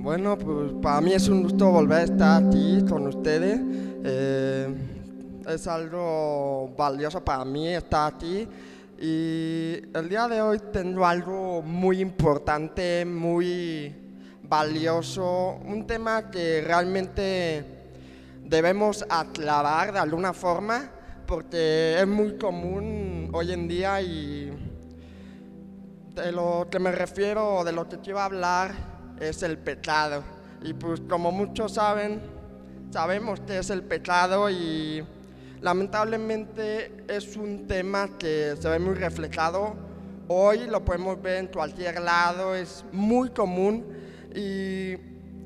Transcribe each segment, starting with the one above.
Bueno, pues para mí es un gusto volver a estar aquí con ustedes. Es algo valioso para mí estar aquí. Y el día de hoy tengo algo muy importante, muy valioso, un tema que realmente debemos aclarar de alguna forma, porque es muy común hoy en día y de lo que me refiero, de lo que quiero hablar, es el pecado. Y pues como muchos saben, sabemos qué es el pecado y lamentablemente es un tema que se ve muy reflejado. Hoy lo podemos ver en cualquier lado, es muy común y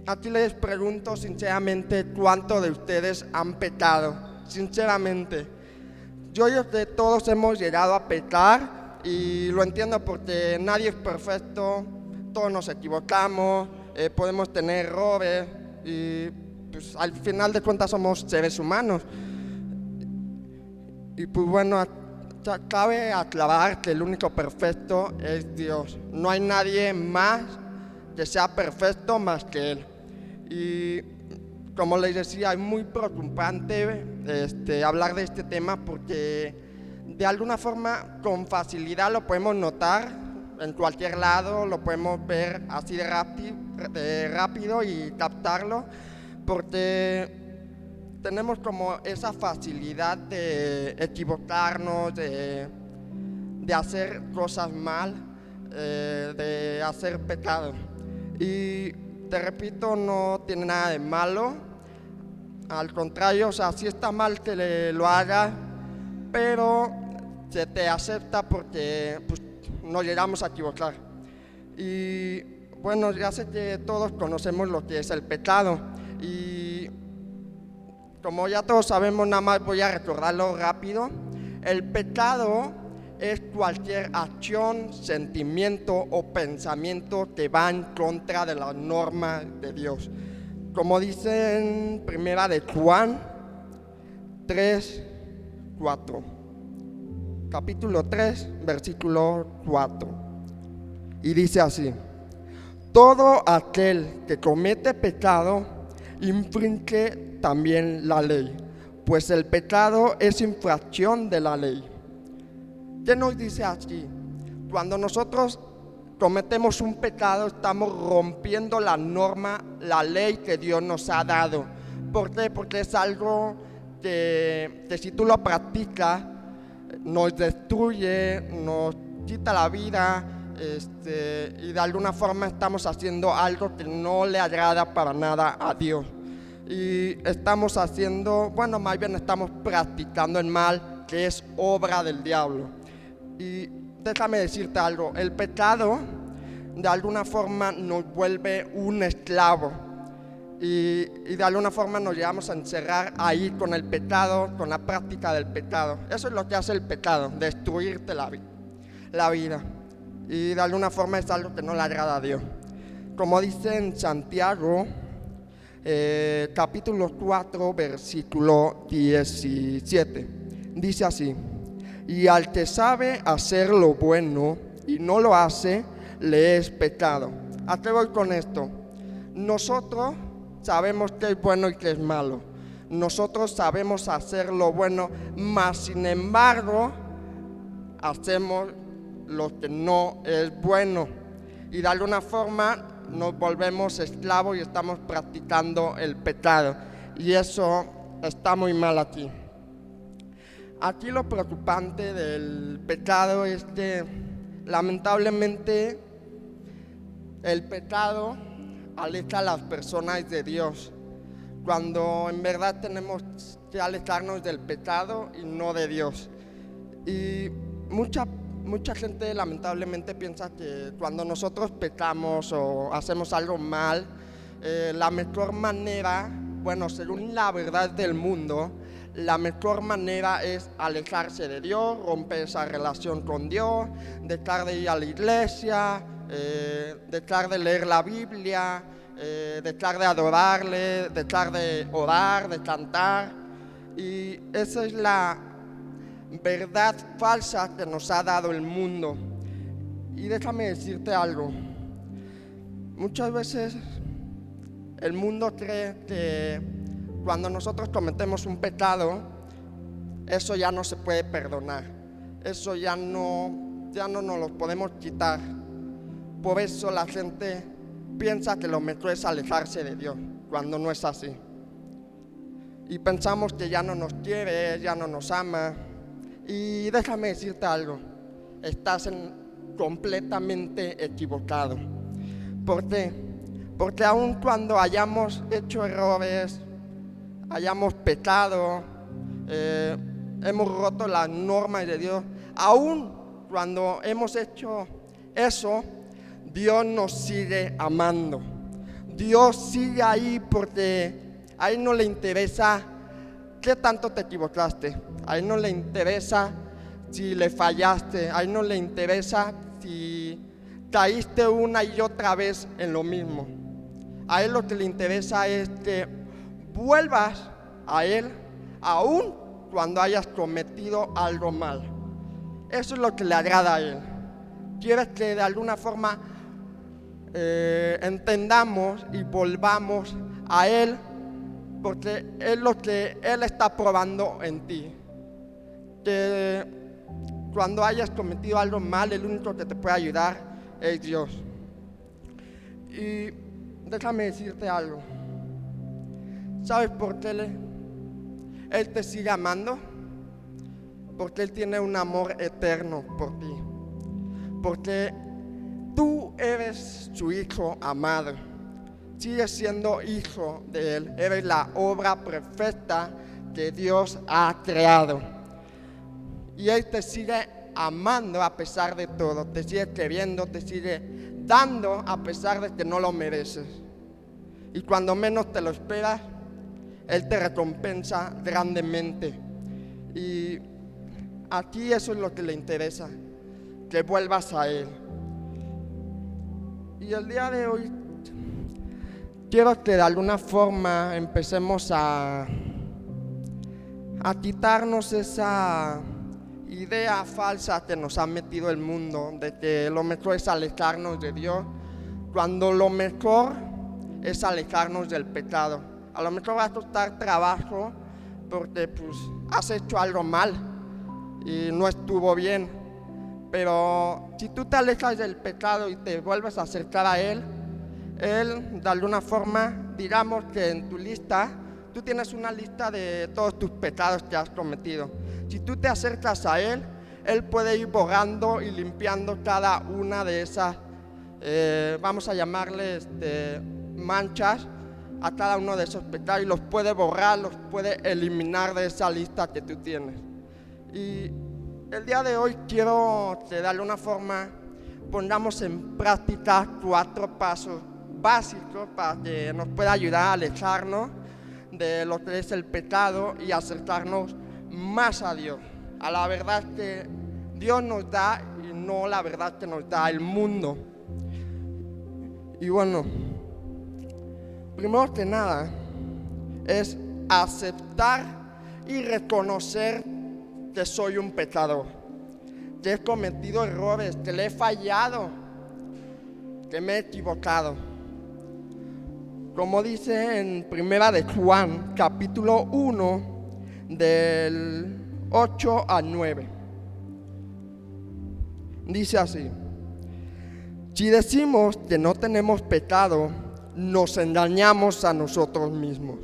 aquí les pregunto sinceramente cuántos de ustedes han pecado, sinceramente. Yo creo que todos hemos llegado a pecar y lo entiendo porque nadie es perfecto, todos nos equivocamos, podemos tener errores y pues, al final de cuentas somos seres humanos. Y pues bueno, cabe aclarar que el único perfecto es Dios. No hay nadie más que sea perfecto más que Él. Y como les decía, es muy preocupante hablar de este tema porque de alguna forma con facilidad lo podemos notar en cualquier lado, lo podemos ver así de rápido y captarlo, porque tenemos como esa facilidad de equivocarnos, de hacer cosas mal, de hacer pecado. Y te repito, no tiene nada de malo, al contrario, o sea, sí está mal que lo haga, pero se te acepta porque pues, nos llegamos a equivocar. Y bueno, ya sé que todos conocemos lo que es el pecado y como ya todos sabemos, nada más voy a recordarlo rápido. El pecado es cualquier acción, sentimiento o pensamiento que va en contra de la norma de Dios. Como dice en Primera de Juan 3, 4. Capítulo 3, versículo 4. Y dice así: todo aquel que comete pecado infringe también la ley, pues el pecado es infracción de la ley. ¿Qué nos dice aquí? Cuando nosotros cometemos un pecado, estamos rompiendo la norma, la ley que Dios nos ha dado. ¿Por qué? Porque es algo que si tú lo practicas, nos destruye, nos quita la vida, y de alguna forma estamos haciendo algo que no le agrada para nada a Dios. Y estamos haciendo, bueno, más bien estamos practicando el mal, que es obra del diablo. Y déjame decirte algo, el pecado de alguna forma nos vuelve un esclavo y de alguna forma nos llevamos a encerrar ahí con el pecado, con la práctica del pecado. Eso es lo que hace el pecado, destruirte la vida, y de alguna forma es algo que no le agrada a Dios. Como dice en Santiago capítulo 4 versículo 17, dice así: y al que sabe hacer lo bueno y no lo hace, le es pecado. ¿A qué voy con esto? Nosotros sabemos qué es bueno y qué es malo. Nosotros sabemos hacer lo bueno, mas sin embargo hacemos lo que no es bueno. Y de alguna forma nos volvemos esclavos y estamos practicando el pecado. Y eso está muy mal aquí. Aquí lo preocupante del pecado es que lamentablemente el pecado aleja a las personas de Dios, cuando en verdad tenemos que alejarnos del pecado y no de Dios. Y mucha gente lamentablemente piensa que cuando nosotros pecamos o hacemos algo mal, la mejor manera, bueno, según la verdad del mundo, la mejor manera es alejarse de Dios, romper esa relación con Dios, dejar de ir a la iglesia, dejar de leer la Biblia, dejar de adorarle, dejar de orar, de cantar. Y esa es la verdad falsa que nos ha dado el mundo. Y déjame decirte algo. Muchas veces el mundo cree que cuando nosotros cometemos un pecado, eso ya no se puede perdonar. Eso ya no nos lo podemos quitar. Por eso la gente piensa que lo mejor es alejarse de Dios, cuando no es así. Y pensamos que ya no nos quiere, ya no nos ama. Y déjame decirte algo, estás completamente equivocado. ¿Por qué? Porque aun cuando hayamos hecho errores, hayamos pecado, hemos roto las normas de Dios, aun cuando hemos hecho eso, Dios nos sigue amando. Dios sigue ahí porque a Él no le interesa qué tanto te equivocaste. A Él no le interesa si le fallaste. A Él no le interesa si caíste una y otra vez en lo mismo. A Él lo que le interesa es que vuelvas a Él aún cuando hayas cometido algo mal. Eso es lo que le agrada a Él. Quiere que de alguna forma entendamos y volvamos a Él, porque es lo que Él está probando en ti. Que cuando hayas cometido algo mal, el único que te puede ayudar es Dios. Y déjame decirte algo. ¿Sabes por qué Él te sigue amando? Porque Él tiene un amor eterno por ti. Porque tú eres su hijo amado. Sigues siendo hijo de Él. Eres la obra perfecta que Dios ha creado. Y Él te sigue amando a pesar de todo. Te sigue queriendo, te sigue dando a pesar de que no lo mereces. Y cuando menos te lo esperas, Él te recompensa grandemente. Y a ti eso es lo que le interesa, que vuelvas a Él. Y el día de hoy quiero que de alguna forma empecemos a quitarnos esa idea falsa que nos ha metido el mundo, de que lo mejor es alejarnos de Dios, cuando lo mejor es alejarnos del pecado. A lo mejor va a costar trabajo porque pues has hecho algo mal y no estuvo bien, pero si tú te alejas del pecado y te vuelves a acercar a Él de alguna forma, digamos que en tu lista, tú tienes una lista de todos tus pecados que has cometido. Si tú te acercas a Él puede ir borrando y limpiando cada una de esas, vamos a llamarle manchas, a cada uno de esos pecados, y los puede borrar, los puede eliminar de esa lista que tú tienes. Y el día de hoy quiero que de alguna forma pongamos en práctica 4 pasos básicos para que nos pueda ayudar a alejarnos de lo que es el pecado y acercarnos más a Dios, a la verdad que Dios nos da y no la verdad que nos da el mundo. Y bueno, primero que nada es aceptar y reconocer que soy un pecador, que he cometido errores, que le he fallado, que me he equivocado. Como dice en Primera de Juan, capítulo 1, del 8 al 9. Dice así: si decimos que no tenemos pecado, nos engañamos a nosotros mismos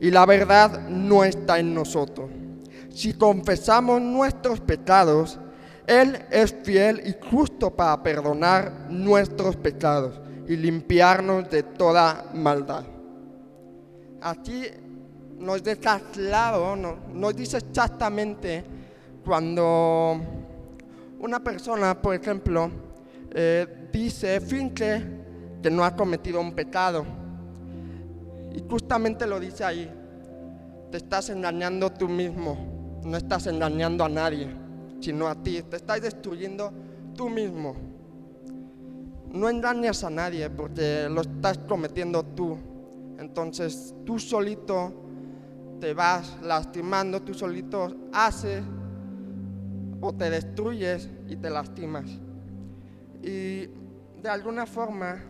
y la verdad no está en nosotros. Si confesamos nuestros pecados, Él es fiel y justo para perdonar nuestros pecados y limpiarnos de toda maldad. Aquí nos deja claro, nos dice exactamente cuando una persona, por ejemplo, finge que no ha cometido un pecado. Y justamente lo dice ahí, te estás engañando tú mismo, no estás engañando a nadie, sino a ti, te estás destruyendo tú mismo. No engañas a nadie porque lo estás cometiendo tú. Entonces tú solito te vas lastimando, tú solito haces o te destruyes y te lastimas. Y de alguna forma,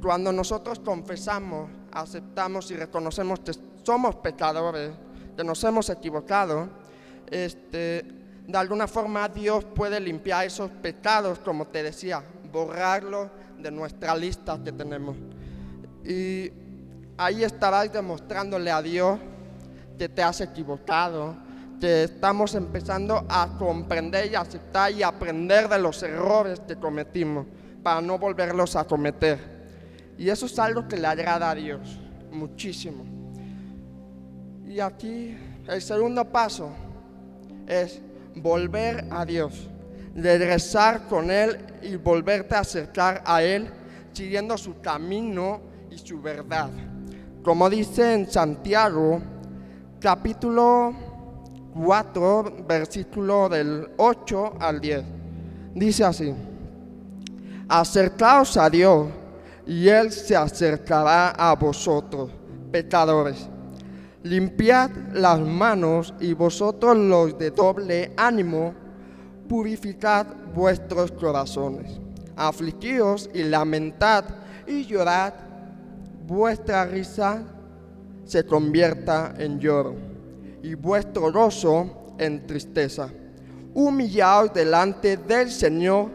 cuando nosotros confesamos, aceptamos y reconocemos que somos pecadores, que nos hemos equivocado, de alguna forma Dios puede limpiar esos pecados, como te decía, borrarlos de nuestra lista que tenemos. Y ahí estarás demostrándole a Dios que te has equivocado, que estamos empezando a comprender y aceptar y aprender de los errores que cometimos para no volverlos a cometer. Y eso es algo que le agrada a Dios muchísimo. Y aquí el segundo paso es volver a Dios, regresar con Él y volverte a acercar a Él siguiendo su camino y su verdad. Como dice en Santiago, capítulo 4, versículo del 8 al 10. Dice así: acercaos a Dios y Él se acercará a vosotros, pecadores. Limpiad las manos y vosotros los de doble ánimo, purificad vuestros corazones. Afligíos y lamentad y llorad, vuestra risa se convierta en lloro y vuestro gozo en tristeza. Humillaos delante del Señor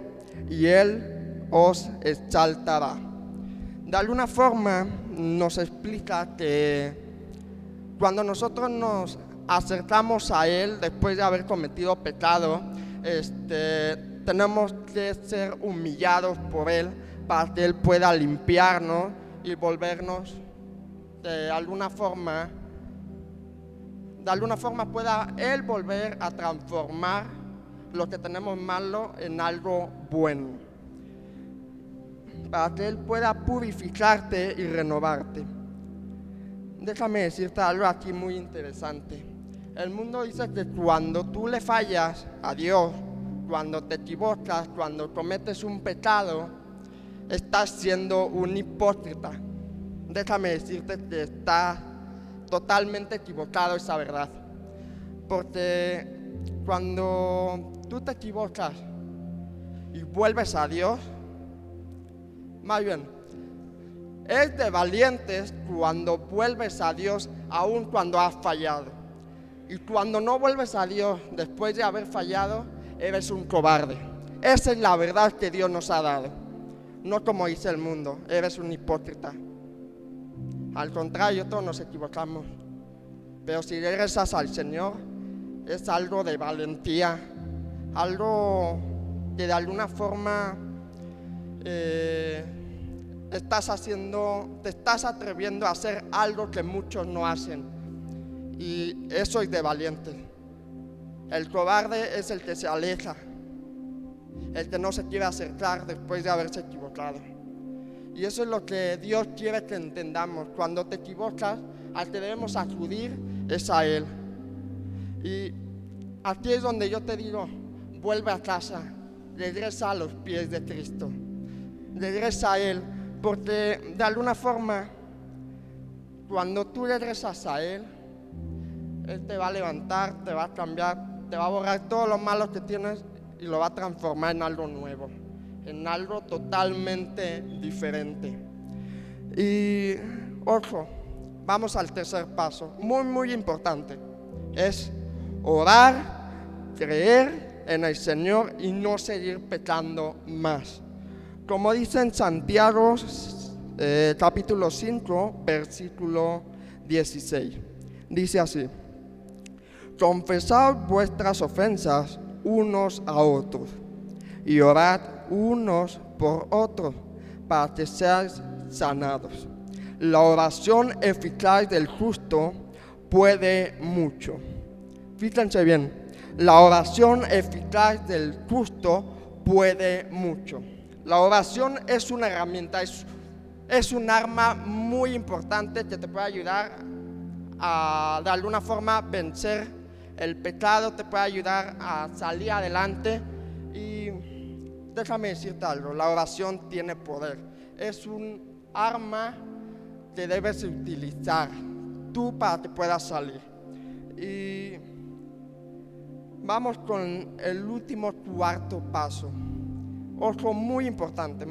y Él os exaltará. De alguna forma nos explica que cuando nosotros nos acercamos a Él después de haber cometido pecado, tenemos que ser humillados por Él para que Él pueda limpiarnos y volvernos de alguna forma pueda Él volver a transformar lo que tenemos malo en algo bueno, para que Él pueda purificarte y renovarte. Déjame decirte algo aquí muy interesante. El mundo dice que cuando tú le fallas a Dios, cuando te equivocas, cuando cometes un pecado, estás siendo un hipócrita. Déjame decirte que está totalmente equivocado esa verdad. Porque cuando tú te equivocas y vuelves a Dios, más bien, es de valientes cuando vuelves a Dios aun cuando has fallado. Y cuando no vuelves a Dios después de haber fallado, eres un cobarde. Esa es la verdad que Dios nos ha dado. No como dice el mundo, eres un hipócrita. Al contrario, todos nos equivocamos. Pero si regresas al Señor, es algo de valentía, algo que de alguna forma te estás atreviendo a hacer algo que muchos no hacen. Y eso es de valientes. El cobarde es el que se aleja, el que no se quiere acercar después de haberse equivocado. Y eso es lo que Dios quiere que entendamos. Cuando te equivocas, al que debemos acudir es a Él. Y aquí es donde yo te digo, vuelve a casa, regresa a los pies de Cristo, regresa a Él, porque de alguna forma, cuando tú regresas a Él, Él te va a levantar, te va a cambiar, te va a borrar todo lo malo que tienes y lo va a transformar en algo nuevo, en algo totalmente diferente. Y ojo, vamos al tercer paso, muy muy importante, es orar, creer en el Señor y no seguir pecando más. Como dice en Santiago capítulo 5, versículo 16, dice así: confesad vuestras ofensas unos a otros y orad unos por otros para que sean sanados. La oración eficaz del justo puede mucho. Fíjense bien, la oración eficaz del justo puede mucho. La oración es una herramienta, es un arma muy importante que te puede ayudar a de alguna forma vencer el pecado, te puede ayudar a salir adelante. Y déjame decirte algo, la oración tiene poder, es un arma que debes utilizar tú para que puedas salir. Y vamos con el último cuarto paso, otro muy importante,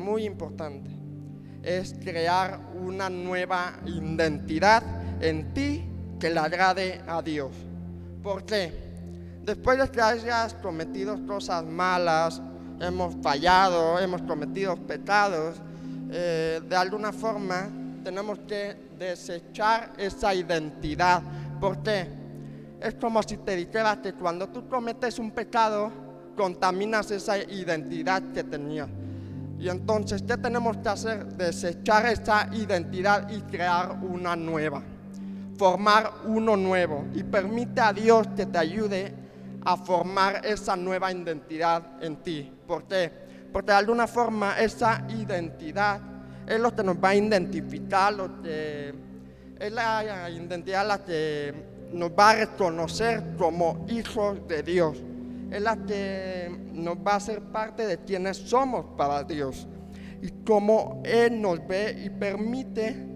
es crear una nueva identidad en ti que le agrade a Dios. ¿Por qué? Después de que hayas cometido cosas malas, hemos fallado, hemos cometido pecados, de alguna forma tenemos que desechar esa identidad. ¿Por qué? Es como si te dijera que cuando tú cometes un pecado, contaminas esa identidad que tenías. Y entonces, ¿qué tenemos que hacer? Desechar esa identidad y crear una nueva. Formar uno nuevo. Y permite a Dios que te ayude a formar esa nueva identidad en ti. ¿Por qué? Porque de alguna forma esa identidad es lo que nos va a identificar, es la identidad la que nos va a reconocer como hijos de Dios. Es la que nos va a hacer parte de quienes somos para Dios. Y como Él nos ve y permite,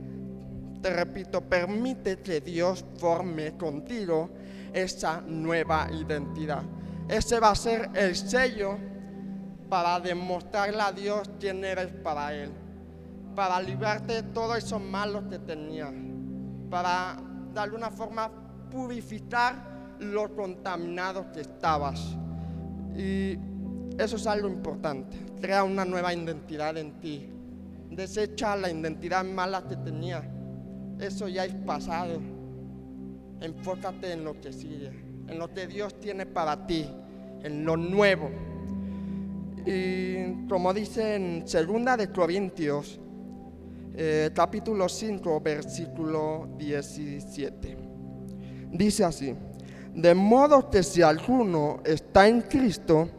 te repito, permite que Dios forme contigo esa nueva identidad. Ese va a ser el sello para demostrarle a Dios quién eres para Él, para librarte de todos esos malos que tenías, para de alguna forma purificar lo contaminado que estabas. Y eso es algo importante, crea una nueva identidad en ti, desecha la identidad mala que tenías, eso ya es pasado, enfócate en lo que sigue, en lo que Dios tiene para ti, en lo nuevo. Y como dice en 2 de Corintios, capítulo 5, versículo 17, dice así: de modo que si alguno está en Cristo,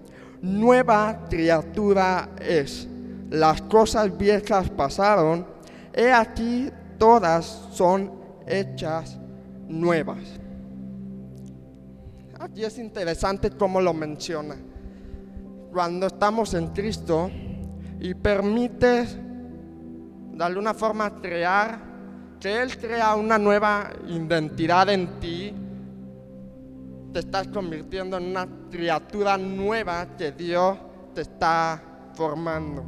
nueva criatura es. Las cosas viejas pasaron, he aquí todas son hechas nuevas. Aquí es interesante cómo lo menciona. Cuando estamos en Cristo y permites de alguna forma que Él crea una nueva identidad en ti, te estás convirtiendo en una criatura nueva que Dios te está formando.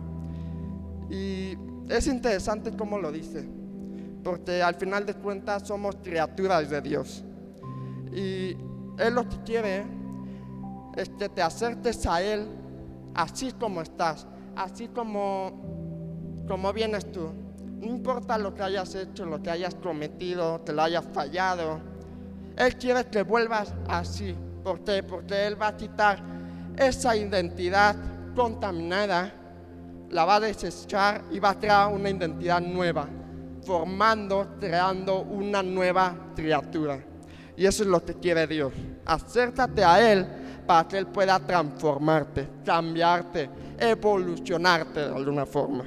Y es interesante cómo lo dice, porque al final de cuentas somos criaturas de Dios. Y Él lo que quiere es que te acerques a Él así como estás, así como vienes tú. No importa lo que hayas hecho, lo que hayas cometido, te lo hayas fallado. Él quiere que vuelvas así. ¿Por qué? Porque Él va a quitar esa identidad contaminada, la va a desechar y va a crear una identidad nueva, creando una nueva criatura. Y eso es lo que quiere Dios. Acércate a Él para que Él pueda transformarte, cambiarte, evolucionarte de alguna forma.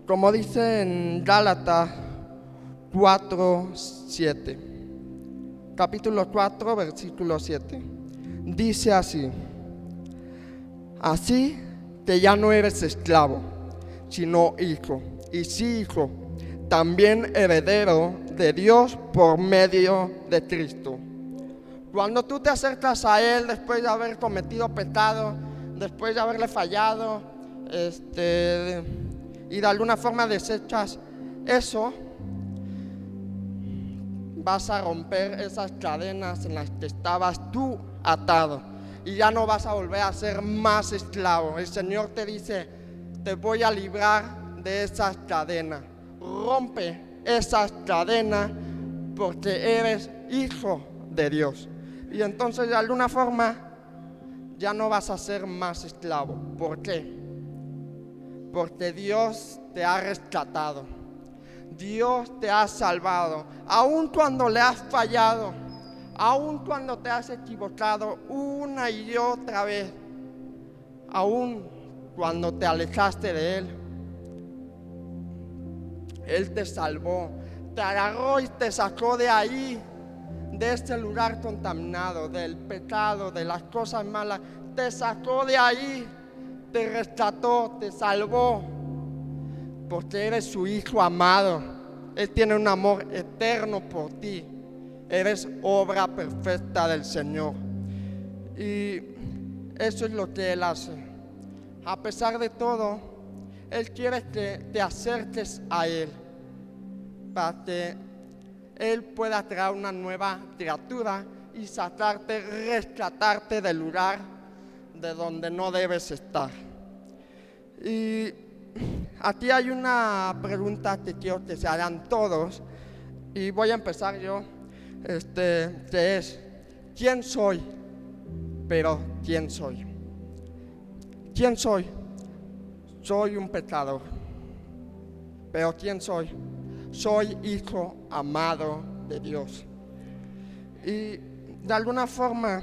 Como dice en Gálatas 4:7, capítulo 4, versículo 7, dice así: así que ya no eres esclavo, sino hijo, y si hijo, también heredero de Dios por medio de Cristo. Cuando tú te acercas a Él después de haber cometido pecado, después de haberle fallado, y de alguna forma desechas eso, vas a romper esas cadenas en las que estabas tú atado y ya no vas a volver a ser más esclavo. El Señor te dice: te voy a librar de esas cadenas. Rompe esas cadenas porque eres hijo de Dios. Y entonces de alguna forma ya no vas a ser más esclavo. ¿Por qué? porque Dios te ha rescatado. Dios te ha salvado, aun cuando le has fallado, aun cuando te has equivocado una y otra vez, aun cuando te alejaste de Él. Él te salvó, te agarró y te sacó de ahí, de este lugar contaminado, del pecado, de las cosas malas. Te sacó de ahí, te rescató, te salvó, porque eres su hijo amado. Él tiene un amor eterno por ti. Eres obra perfecta del Señor. Y eso es lo que Él hace. A pesar de todo, Él quiere que te acerques a Él, para que Él pueda traer una nueva criatura y sacarte, rescatarte del lugar de donde no debes estar. Y aquí hay una pregunta que quiero que se hagan todos, y voy a empezar yo, que es: ¿quién soy? Pero ¿quién soy? ¿Quién soy? Soy un pecador. Pero ¿quién soy? Soy hijo amado de Dios. Y de alguna forma,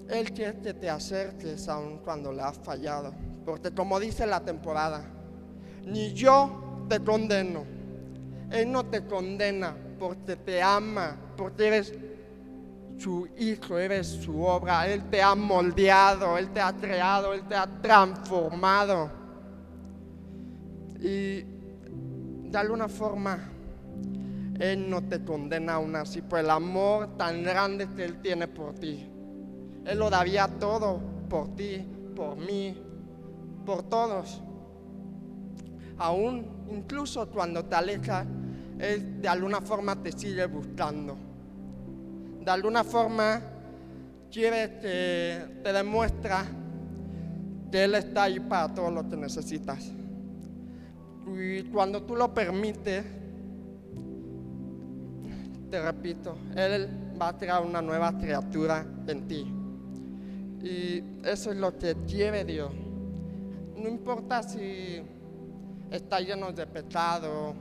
Él quiere que te acerques aun cuando le has fallado. Porque como dice la temporada, ni yo te condeno. Él no te condena porque te ama, porque eres su hijo, eres su obra. Él te ha moldeado, Él te ha creado, Él te ha transformado. Y de alguna forma, Él no te condena aún así por el amor tan grande que Él tiene por ti. Él lo daría todo por ti, por mí, por todos. Aún, incluso cuando te alejas, Él de alguna forma te sigue buscando. De alguna forma quiere que te demuestra que Él está ahí para todo lo que necesitas. Y cuando tú lo permites, te repito, Él va a crear una nueva criatura en ti. Y eso es lo que quiere Dios. No importa si está lleno de pecado,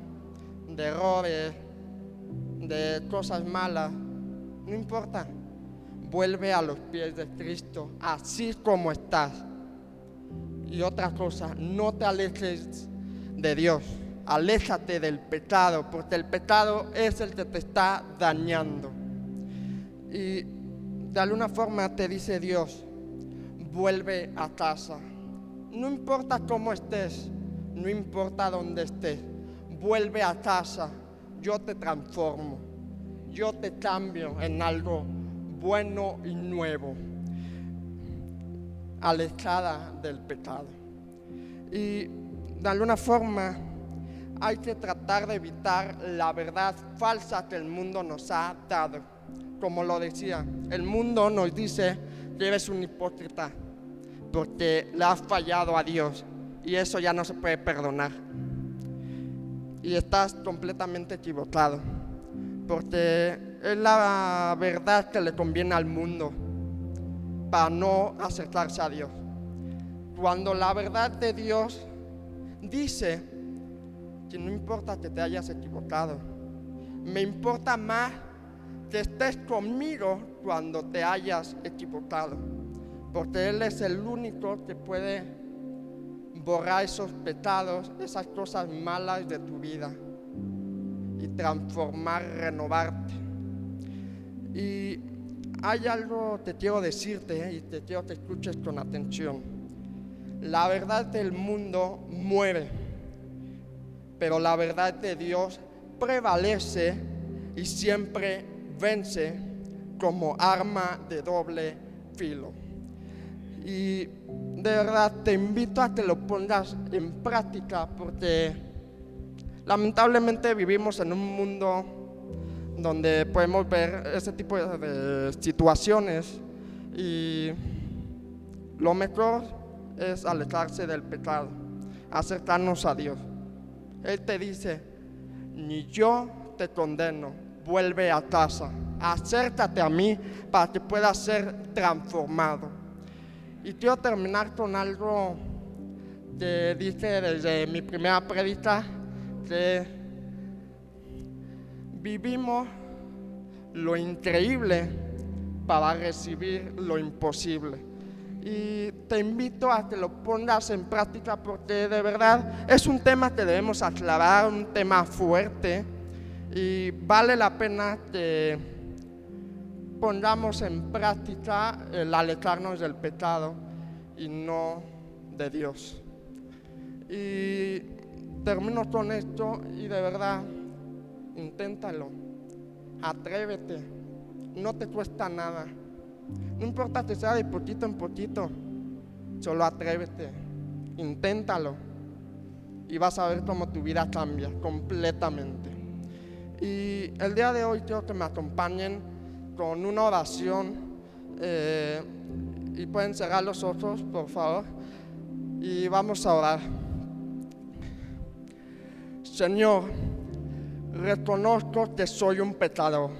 de errores, de cosas malas, no importa. Vuelve a los pies de Cristo, así como estás. Y otra cosa, no te alejes de Dios. Aléjate del pecado, porque el pecado es el que te está dañando. Y de alguna forma te dice Dios: vuelve a casa. No importa cómo estés, no importa dónde estés, vuelve a casa. Yo te transformo, yo te cambio en algo bueno y nuevo. Alejada del pecado. Y de alguna forma hay que tratar de evitar la verdad falsa que el mundo nos ha dado. Como lo decía, el mundo nos dice que eres un hipócrita porque le has fallado a Dios, y eso ya no se puede perdonar. Y estás completamente equivocado, porque es la verdad que le conviene al mundo para no acercarse a Dios. Cuando la verdad de Dios dice que no importa que te hayas equivocado, me importa más que estés conmigo cuando te hayas equivocado, porque Él es el único que puede borrar esos pecados, esas cosas malas de tu vida, y transformar, renovarte. Y hay algo que quiero decirte, y te quiero que escuches con atención. La verdad del mundo muere, pero la verdad de Dios prevalece y siempre vence como arma de doble filo. Y de verdad te invito a que lo pongas en práctica, porque lamentablemente vivimos en un mundo donde podemos ver ese tipo de situaciones, y lo mejor es alejarse del pecado, acercarnos a Dios. Él te dice: ni yo te condeno, vuelve a casa, acércate a mí para que puedas ser transformado. Y quiero terminar con algo que dije desde mi primera prédica, que vivimos lo increíble para recibir lo imposible. Y te invito a que lo pongas en práctica, porque de verdad es un tema que debemos aclarar, un tema fuerte, y vale la pena que pongamos en práctica el alejarnos del pecado y no de Dios. Y termino con esto, y de verdad, inténtalo, atrévete, no te cuesta nada. No importa que sea de poquito en poquito, solo atrévete, inténtalo y vas a ver cómo tu vida cambia completamente. Y el día de hoy quiero que me acompañen con una oración, y pueden cerrar los ojos, por favor, y vamos a orar. Señor, reconozco que soy un pecador.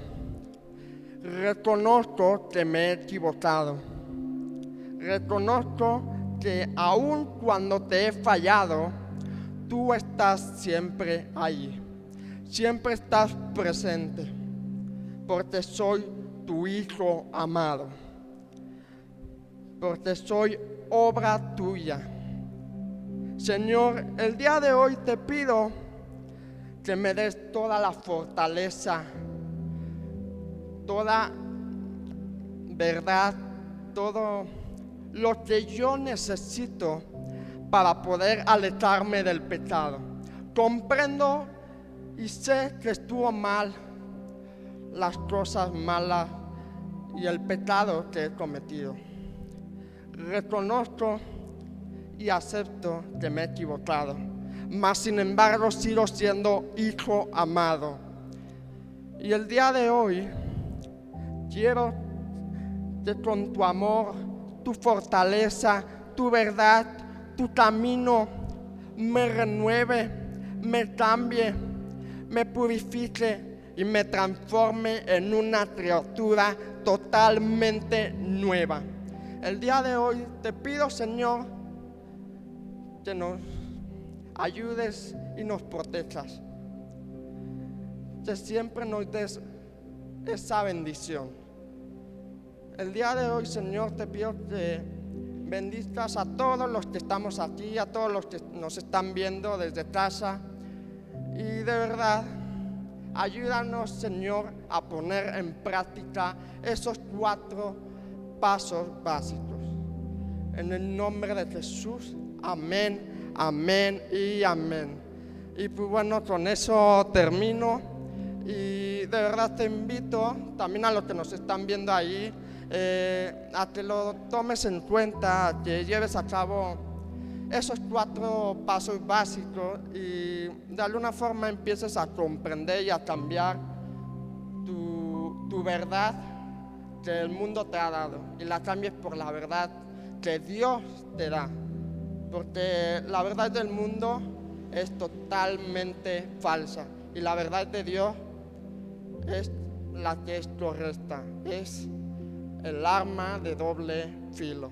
Reconozco que me he equivocado. Reconozco que aun cuando te he fallado, tú estás siempre ahí. Siempre estás presente, porque soy tu hijo amado, porque soy obra tuya. Señor, el día de hoy te pido que me des toda la fortaleza, toda verdad, todo lo que yo necesito para poder alejarme del pecado. Comprendo y sé que estuvo mal, las cosas malas y el pecado que he cometido. Reconozco y acepto que me he equivocado, mas sin embargo sigo siendo hijo amado. Y el día de hoy quiero que con tu amor, tu fortaleza, tu verdad, tu camino me renueve, me cambie, me purifique y me transforme en una criatura totalmente nueva. El día de hoy te pido, Señor, que nos ayudes y nos protejas, que siempre nos des esa bendición. El día de hoy, Señor, te pido que bendizcas a todos los que estamos aquí, a todos los que nos están viendo desde casa, y de verdad, ayúdanos, Señor, a poner en práctica esos 4 pasos básicos. En el nombre de Jesús, amén, amén y amén. Y pues bueno, con eso termino, y de verdad te invito también a los que nos están viendo ahí, a que lo tomes en cuenta, a que lleves a cabo esos 4 pasos básicos y de alguna forma empieces a comprender y a cambiar tu verdad que el mundo te ha dado, y la cambies por la verdad que Dios te da, porque la verdad del mundo es totalmente falsa y la verdad de Dios es la que es correcta, es el arma de doble filo.